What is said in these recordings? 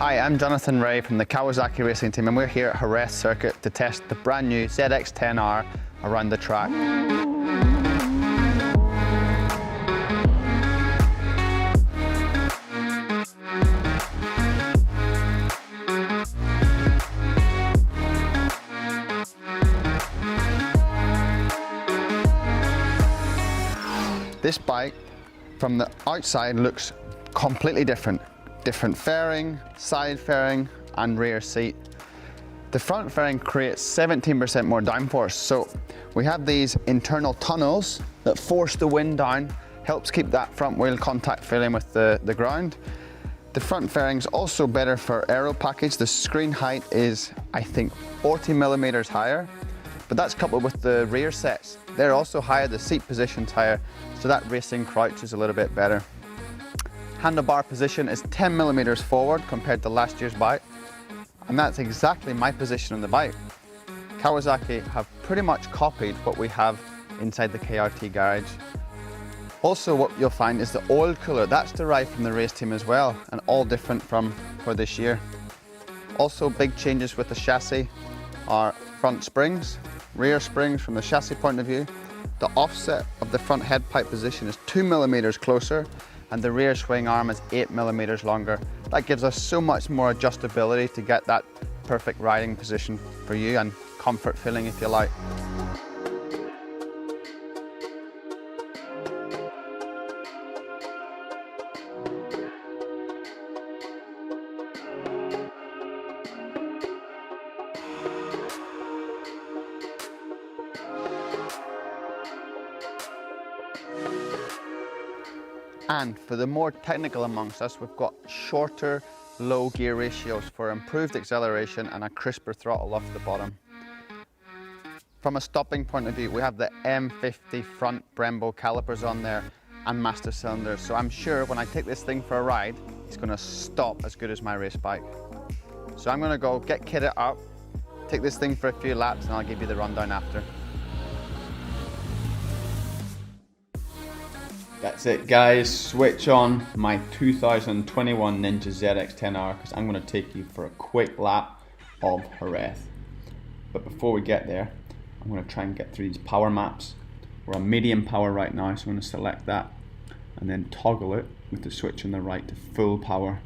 Hi, I'm Jonathan Ray from the Kawasaki racing team, and we're here at Jerez circuit to test the brand new ZX-10R around the track. This bike from the outside looks completely different. Different fairing, side fairing and rear seat. The front fairing creates 17% more downforce, so we have these internal tunnels that force the wind down, helps keep that front wheel contact feeling with the ground. The front fairing's also better for aero package. The screen height is, I think, 40 millimeters higher, but that's coupled with the rear sets. They're also higher, the seat position's higher, so that racing crouch is a little bit better. Handlebar position is 10 millimeters forward compared to last year's bike, and that's exactly my position on the bike. Kawasaki have pretty much copied what we have inside the KRT garage. Also, what you'll find is the oil cooler, that's derived from the race team as well, and all different for this year. Also, big changes with the chassis are front springs, rear springs from the chassis point of view. The offset of the front head pipe position is 2 millimeters closer, and the rear swing arm is 8 millimeters longer. That gives us so much more adjustability to get that perfect riding position for you and comfort feeling, if you like. And for the more technical amongst us, we've got shorter low gear ratios for improved acceleration and a crisper throttle off the bottom. From a stopping point of view, we have the M50 front Brembo calipers on there and master cylinders. So I'm sure when I take this thing for a ride, it's going to stop as good as my race bike. So I'm going to go get kitted up, take this thing for a few laps, and I'll give you the rundown after. That's it guys, switch on my 2021 Ninja ZX-10R because I'm going to take you for a quick lap of Jerez. But before we get there, I'm going to try and get through these power maps. We're on medium power right now, so I'm going to select that and then toggle it with the switch on the right to full power.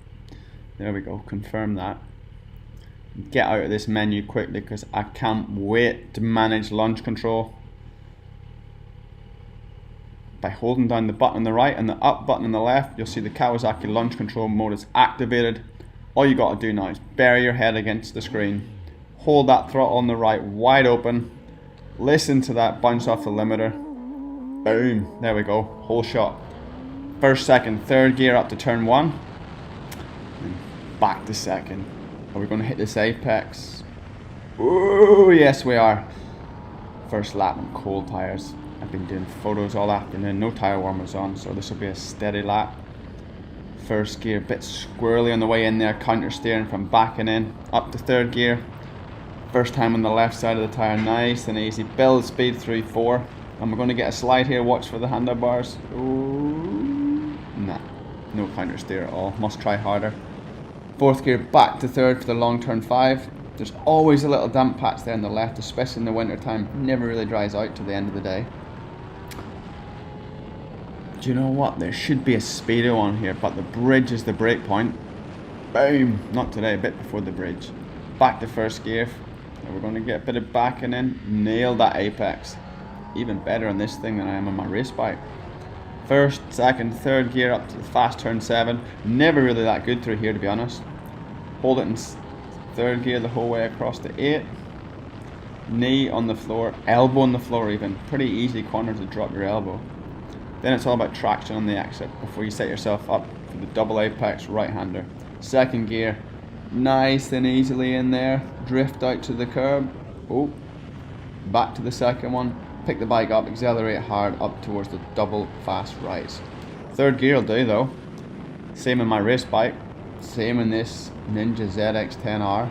There we go, confirm that. Get out of this menu quickly because I can't wait to manage launch control. By holding down the button on the right and the up button on the left, you'll see the Kawasaki launch control mode is activated. All you got to do now is bury your head against the screen, hold that throttle on the right wide open, listen to that bounce off the limiter, boom, there we go, whole shot. First, second, third gear up to turn one, and back to second. Are we going to hit this apex? Oh yes we are. First lap on cold tyres. I've been doing photos all afternoon, no tyre warmers on, so this will be a steady lap. First gear, a bit squirrely on the way in there, counter steering from backing in, up to third gear. First time on the left side of the tyre, nice and easy. Build speed through 4. And we're going to get a slide here, watch for the handlebars. Ooh, nah, no counter steer at all, must try harder. Fourth gear, back to third for the long turn 5. There's always a little damp patch there on the left, especially in the winter time. Never really dries out to the end of the day. Do you know what? There should be a speedo on here, but the bridge is the brake point. Boom! Not today, a bit before the bridge. Back to first gear. Now we're going to get a bit of backing in. Nail that apex. Even better on this thing than I am on my race bike. First, second, third gear up to the fast turn 7. Never really that good through here, to be honest. Hold it in third gear the whole way across to 8. Knee on the floor, elbow on the floor even. Pretty easy corner to drop your elbow. Then it's all about traction on the exit before you set yourself up for the double apex right-hander. Second gear, nice and easily in there. Drift out to the curb. Oh, back to the second one. Pick the bike up, accelerate hard up towards the double fast rise. Third gear will do though. Same in my race bike. Same in this Ninja ZX-10R.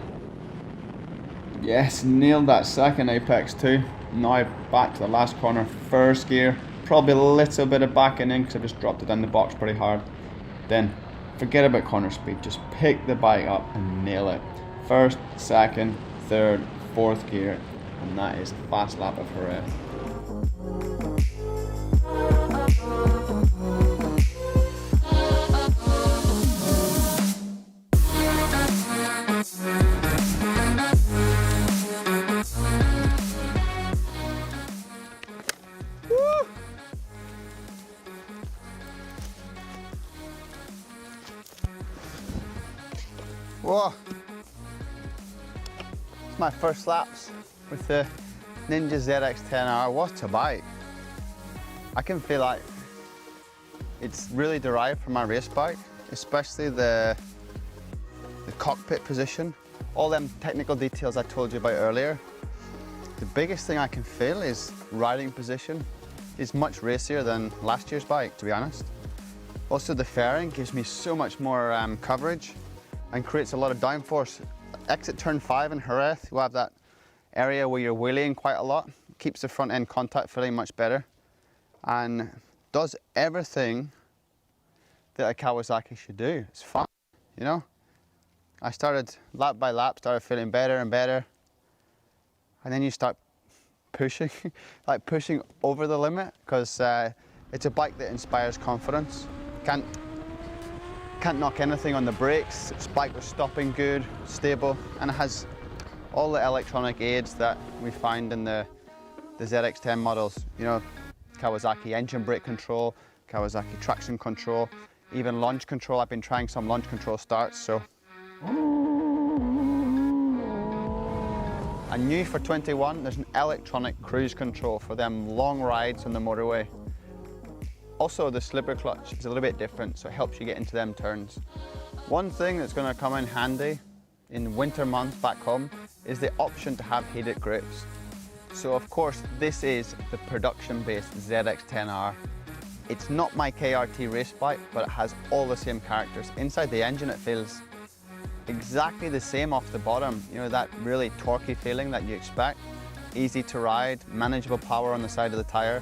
Yes, nailed that second apex too. Now back to the last corner, first gear. Probably a little bit of backing in because I just dropped it down the box pretty hard. Then forget about corner speed, just pick the bike up and nail it. First, second, third, fourth gear, and that is a fast lap of Jerez. Whoa! It's my first laps with the Ninja ZX 10R. What a bike! I can feel like it's really derived from my race bike, especially the cockpit position. All them technical details I told you about earlier. The biggest thing I can feel is riding position is much racier than last year's bike, to be honest. Also, the fairing gives me so much more coverage and creates a lot of downforce. Exit turn 5 in Jerez, you have that area where you're wheeling quite a lot. Keeps the front end contact feeling much better and does everything that a Kawasaki should do. It's fun, you know? I started lap by lap, started feeling better and better. And then you start pushing, like pushing over the limit, because it's a bike that inspires confidence. Can't knock anything on the brakes. This bike was stopping good, stable, and it has all the electronic aids that we find in the ZX10 models. You know, Kawasaki engine brake control, Kawasaki traction control, even launch control. I've been trying some launch control starts, so. And new for 21, there's an electronic cruise control for them long rides on the motorway. Also, the slipper clutch is a little bit different, so it helps you get into them turns. One thing that's going to come in handy in winter months back home is the option to have heated grips. So of course, this is the production-based ZX10R. It's not my KRT race bike, but it has all the same characters. Inside the engine, it feels exactly the same off the bottom. You know, that really torquey feeling that you expect. Easy to ride, manageable power on the side of the tire.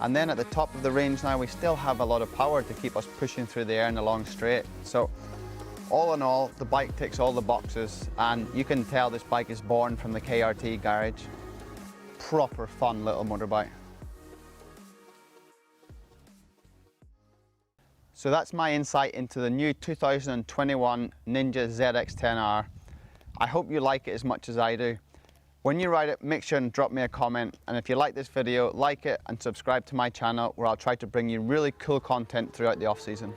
And then at the top of the range now, we still have a lot of power to keep us pushing through the air in the long straight. So all in all, the bike ticks all the boxes, and you can tell this bike is born from the KRT garage. Proper fun little motorbike. So that's my insight into the new 2021 Ninja ZX10R. I hope you like it as much as I do. When you ride it, make sure and drop me a comment. And if you like this video, like it and subscribe to my channel, where I'll try to bring you really cool content throughout the off-season.